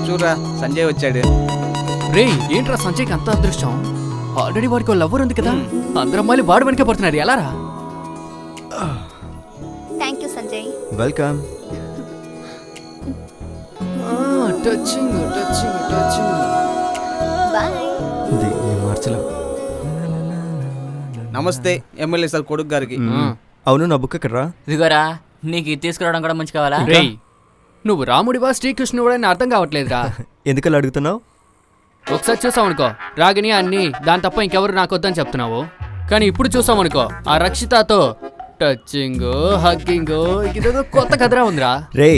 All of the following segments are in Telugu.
చూడరా సంజయ్ వచ్చాడు. రే ఏంట్రా సంజయ్కి అంత అదృష్టం? ఆల్రెడీ వాడికి లవ్వర్ ఉంది కదా, అందరు అమ్మాయిలు వాడు వెనకే పడుతున్నారు. ఎలా రా? Thank you Sanjay. Welcome. Touching touching touching. Bye. మార్చలో. నమస్తే ఎమ్మెల్యే సార్ కొడుకు గారికి. అవును, నా బుక్ ఎక్కడరా? ఇదిగోరా, నీకు ఇది తీసుకురావడం కూడా మంచి కావాలా? రే నువ్వు రాముడివా శ్రీకృష్ణుడా అని అర్థం కావట్లేదురా. ఎందుకలా అడుగుతున్నావు? ఒకసారి చూసావు అనుకో రాగిని అన్ని, దాని తప్ప ఇంకెవరు నాకొద్దని చెప్తున్నావు. కానీ ఇప్పుడు చూసాం అనుకో ఆ రక్షితతో టచింగ్ హగ్గింగ్, ఇదేదో కొత్త కథరా ఉందిరా. రే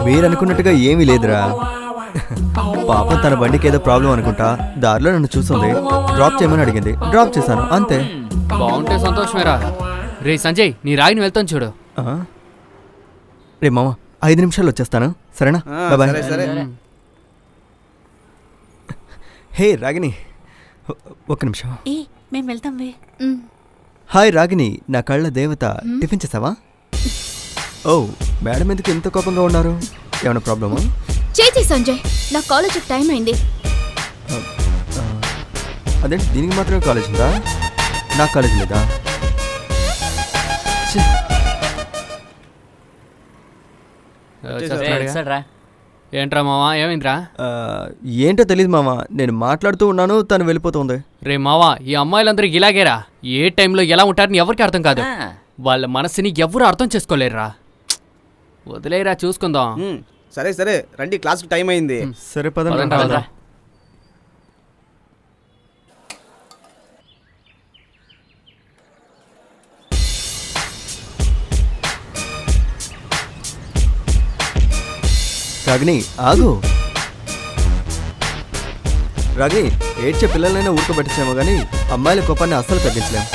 మీరు అనుకున్నట్టుగా ఏమీ లేదురా. పాపం తన బండికి ఏదో ప్రాబ్లం అనుకుంటా, దారిలో నన్ను చూస్తుంది, డ్రాప్ చేయమని అడిగింది, డ్రాప్ చేశాను అంతే. బాగుంటే సంతోషమేరా. రే సంజయ్ నీ రాగిని వెళ్తాను చూడు. రే మామ 5 నిమిషాలు వచ్చేస్తాను, సరేనా? బాయ్. సరే. హే రాగిని, ఒక్క నిమిషం. మేము వెళ్తాం. హాయ్ రాగిని, నా కళ్ళ దేవత. టిఫిన్ చేసావా? ఓ మేడం ఎందుకు ఎంత కోపంగా ఉన్నారు? ఏమైనా ప్రాబ్లమా? చేతి సంజయ్, నా కాలేజ్ టైం అయింది. అదేంటి దీనికి మాత్రమే కాలేజ్ ఉందా? నాకు కాలేజ్ లేదా? ఏంట్రా మావా ఏమైందిరా? ఏంటో తెలియదు మామ, నేను మాట్లాడుతూ ఉన్నాను, తను వెళ్ళిపోతుంది. రే మావా ఈ అమ్మాయిలందరూ ఇలాగేరా, ఏ టైంలో ఎలా ఉంటారని ఎవరికి అర్థం కాదు. వాళ్ళ మనసుని ఎవరు అర్థం చేసుకోలేరురా. వదిలేరా చూసుకుందాం. సరే రండి, క్లాస్కి టైం అయింది. సరే పదండి. రాగిని ఆగు. రాగిని ఏడ్చే పిల్లలైనా ఊరుకోబెట్టేసామో కానీ అమ్మాయిల కోపాన్ని అస్సలు తగ్గించలేము.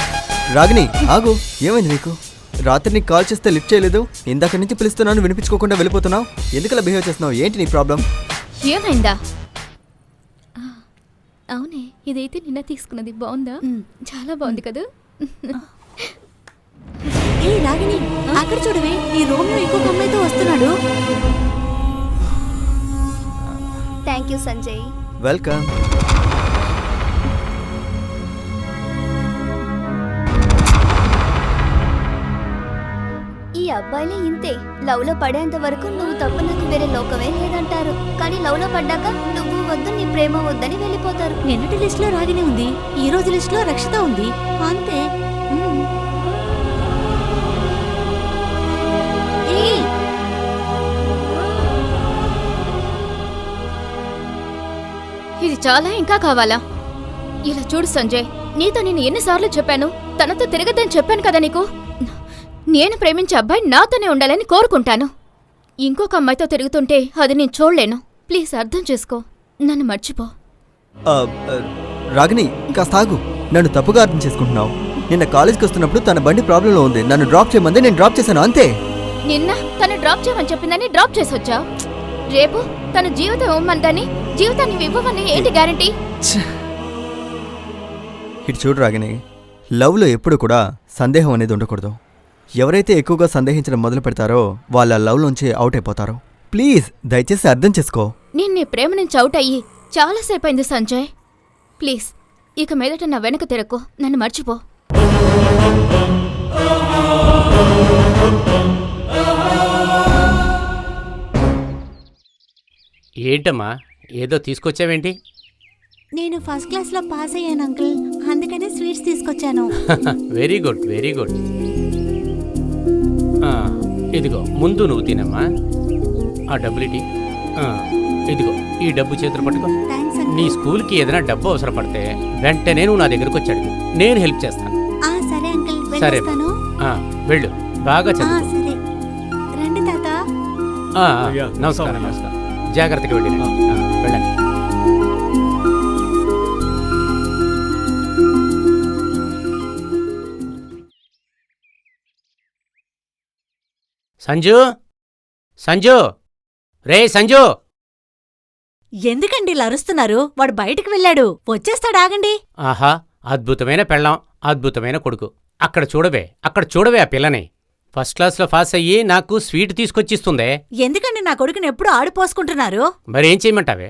రాగిని ఆగు, ఏమైంది నీకు? రాత్రి నీకు కాల్ చేస్తే లిఫ్ట్ చేయలేదు, ఇందాక నుంచి పిలుస్తున్నాను వినిపించుకోకుండా వెళ్ళిపోతున్నావు. ఎందుకలా బిహేవ్ చేస్తున్నావు? ఏంటి నీ ప్రాబ్లం? ఏమైందా? అవునే, ఇదైతే నిన్న తీసుకున్నది. బాగుందా? చాలా బాగుంది కదా. ఏ రాగిని, అక్కడ చూడవే, ఈ రూమ్ లో ఇంకొక అమ్మాయితో వస్తున్నాడు. Thank you Sanjay. వెల్కమ్. ఈ అబ్బాయిలే ఇంతే, లవ్ లో పడేంత వరకు నువ్వు తప్ప నాకు వేరే లోకమే లేదంటారు. కానీ లవ్ లో పడ్డాక నువ్వు వద్దు నీ ప్రేమ వద్దని వెళ్ళిపోతారు. నిన్నటి లిస్ట్ లో రాగిని ఉంది, ఈ రోజు లిస్ట్ లో రక్షిత ఉంది, అంతే. ఇది చాలా ఇంకా కావాలా? ఇలా చూడు సంజయ్, నీతో నేను ఎన్నిసార్లు చెప్పాను, తనతో తిరగద్దని చెప్పాను కదా నీకు. నేను ప్రేమించే అబ్బాయి నాతోనే ఉండాలని కోరుకుంటాను. ఇంకొక అమ్మాయితో తిరుగుతుంటే అది నేను చూడలేను. ప్లీజ్ అర్థం చేసుకో, నన్ను మర్చిపో. రాగిని కాస్త ఆగు, నన్ను తప్పుగా అర్థం చేసుకుంటున్నావు. నిన్న కాలేజ్కి వస్తున్నప్పుడు తన బండి ప్రాబ్లంలో ఉంది, నన్ను డ్రాప్ చేయమంది, నేను డ్రాప్ చేశాను అంతే. నిన్న తను డ్రాప్ చేయమని చెప్పిందని డ్రాప్ చేసొచ్చా? రేపు తన జీవితం ఇవ్వమందని జీవితాన్ని ఇవ్వమని ఏంటి గ్యారంటీ? ఇటు చూడు రాగిని, లవ్లో ఎప్పుడు కూడా సందేహం అనేది ఉండకూడదు. ఎవరైతే ఎక్కువగా సందేహించడం మొదలు పెడతారో వాళ్ళ లవ్లోంచి అవుట్ అయిపోతారు. ప్లీజ్ దయచేసి అర్థం చేసుకో. నేను నీ ప్రేమ నుంచి అవుట్ అయ్యి చాలాసేపు అయింది సంజయ్. ప్లీజ్ ఇక మీదట నా వెనక తిరక్కు, నన్ను మర్చిపో. ఏంటమ్మా ఏదో తీసుకొచ్చావేంటి? నేను ఫస్ట్ క్లాస్ లో పాస్ అయ్యాను అంకుల్, అందుకనే స్వీట్స్ తీసుకొచ్చాను. Very good very good. ఇదిగో ముందు నువ్వు తినమ్మా. ఆ డబ్బులిటి. ఇదిగో ఈ డబ్బు చేతులు పట్టుకో. నీ స్కూల్కి ఏదైనా డబ్బు అవసరపడితే వెంటనే నువ్వు నా దగ్గరకు వచ్చాడు, నేను హెల్ప్ చేస్తాను. సరే అంకుల్, సరే వెళ్ళు, బాగా చదువు. సరే రండి తాత. నమస్కారం నమస్కారం, జాగ్రత్తగా వెళ్ళి వెళ్ళండి. సంజు సంజు రే సంజు. ఎందుకండి ఇలా అరుస్తున్నారు? వాడు బయటికి వెళ్ళాడు, వచ్చేస్తాడు, ఆగండి. ఆహా, అద్భుతమైన పెళ్ళాం, అద్భుతమైన కొడుకు. అక్కడ చూడవే ఆ పిల్లని. ఫస్ట్ క్లాస్లో పాస్ అయ్యి నాకు స్వీట్ తీసుకొచ్చిస్తుందే. ఎందుకండి నా కొడుకుని ఎప్పుడు ఆడిపోసుకుంటున్నారు? మరేం చేయమంటావే?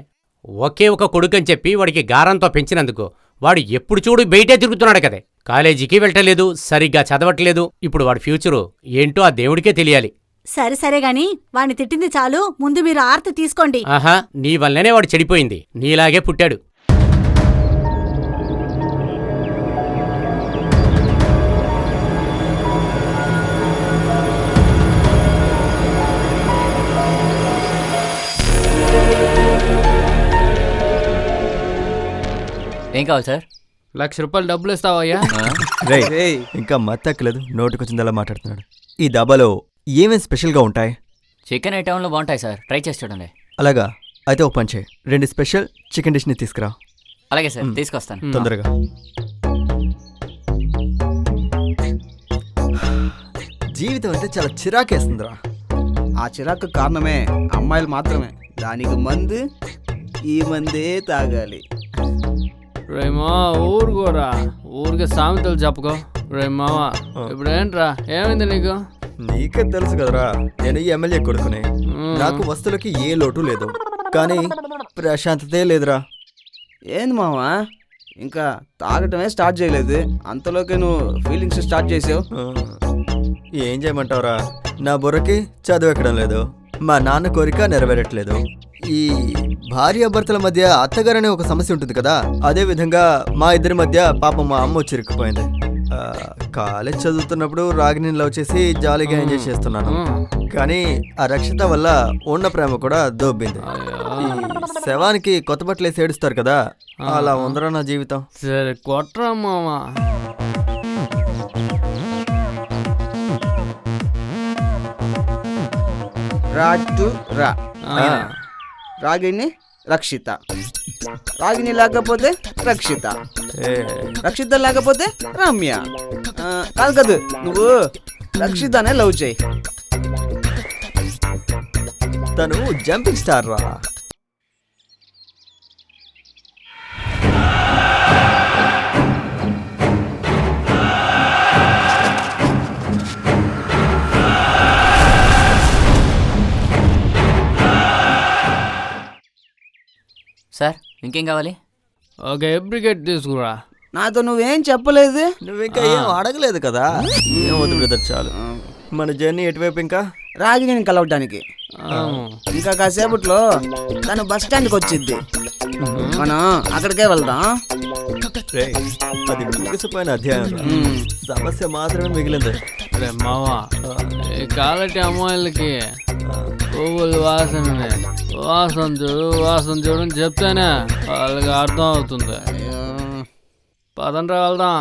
ఒకే ఒక కొడుకు అని చెప్పి వాడికి గారంతో పెంచినందుకు వాడు ఎప్పుడు చూడు బయటే తిరుగుతున్నాడు కదే. కాలేజీకి వెళ్ళటలేదు, సరిగ్గా చదవట్లేదు. ఇప్పుడు వాడి ఫ్యూచరు ఏంటో ఆ దేవుడికే తెలియాలి. సరే సరే గాని వాణ్ణి తిట్టింది చాలు, ముందు మీరు ఆర్తి తీసుకోండి. ఆహా, నీ వల్లనే వాడు చెడిపోయింది. నీలాగే పుట్టాడు. ఏం కావాలి సార్? ₹1,00,000 డబ్బులు ఇస్తావయ్యా? రేయ్, రేయ్, ఇంకా మత్తక్కలేదు, నోటికొచ్చిందలా మాట్లాడుతున్నాడు. ఈ దాబాలో ఏమేం స్పెషల్గా ఉంటాయి? చికెన్ ఐటెంలో బాగుంటాయి సార్, ట్రై చేసి చూడండి. అలాగా, అయితే ఓ పని చేయి, 2 స్పెషల్ చికెన్ డిష్ని తీసుకురా. అలాగే సార్, తీసుకొస్తాను. తొందరగా. జీవితం అంటే చాలా చిరాకేస్తుందిరా. ఆ చిరాకు కారణమే అమ్మాయిలు మాత్రమే. దానికి మందు ఈ మందే తాగాలి. రేమా ఊరుకోరా, ఊరికే సామెతలు చెప్పుకో. రే మావా, ఇప్పుడు ఏంట్రా, ఏమైంది నీకు? నీకే తెలుసు కదరా, నేను ఈ ఎమ్మెల్యే కొడుకునే. నాకు వస్తువులకి ఏ లోటు లేదు, కానీ ప్రశాంతతే లేదురా. ఏంది మావా, ఇంకా తాగటమే స్టార్ట్ చేయలేదు, అంతలోకే నువ్వు ఫీలింగ్స్ స్టార్ట్ చేసావు. ఏం చేయమంటావురా, నా బుర్రకి చదువు ఎక్కడం లేదు, మా నాన్న కోరిక నెరవేరట్లేదు. ఈ భార్యాభర్తల మధ్య అత్తగారు అనే ఒక సమస్య ఉంటుంది కదా, అదే విధంగా మా ఇద్దరి మధ్య పాపం మా అమ్మ చిరుక్కుపోయింది. కాలేజ్ చదువుతున్నప్పుడు రాగిని లవ్ చేసి జాలీగా ఎంజాయ్ చేస్తున్నాను, కానీ ఆ రక్షిత వల్ల ఉన్న ప్రేమ కూడా దొబ్బింది. ఈ శవానికి కొత్త బట్టలేసి ఏడుస్తారు కదా, అలా ఉందరా నా జీవితం. సరే కొట్రా మామా. రాటు రా, రాగిణి రక్షిత, రాగిణి లేకపోతే రక్షిత, రక్షిత లేకపోతే రమ్య. కాదు కాదు, నువ్వు రక్షితనే లవ్ చేయి. తను జంపింగ్ స్టార్ రా. సార్, ఇంకేం కావాలి? ఒక ఎబ్రిగేట్ తీసుకురా. నాతో నువ్వేం చెప్పలేదు. నువ్వు ఇంకా ఏం అడగలేదు కదా. ఏమవుతుంది బ్రదర్, చాలు. మన జర్నీ ఎటువైపు? ఇంకా రాగిణిని కలవటానికి. ఇంకా కాసేపట్లో తను బస్ స్టాండ్కి వచ్చింది, మనం అక్కడికే వెళ్దాం. రేయ్, అది ముగిసిపోయిన అధ్యాయం, సమస్య మాత్రమే మిగిలింది. రే మావా, ఈ కాలటి అమ్మాయిలకి పువ్వులు వాసన చూడు అని చెప్తేనే వాళ్ళకి అర్థం అవుతుంది. పదండ్రా వెళ్దాం.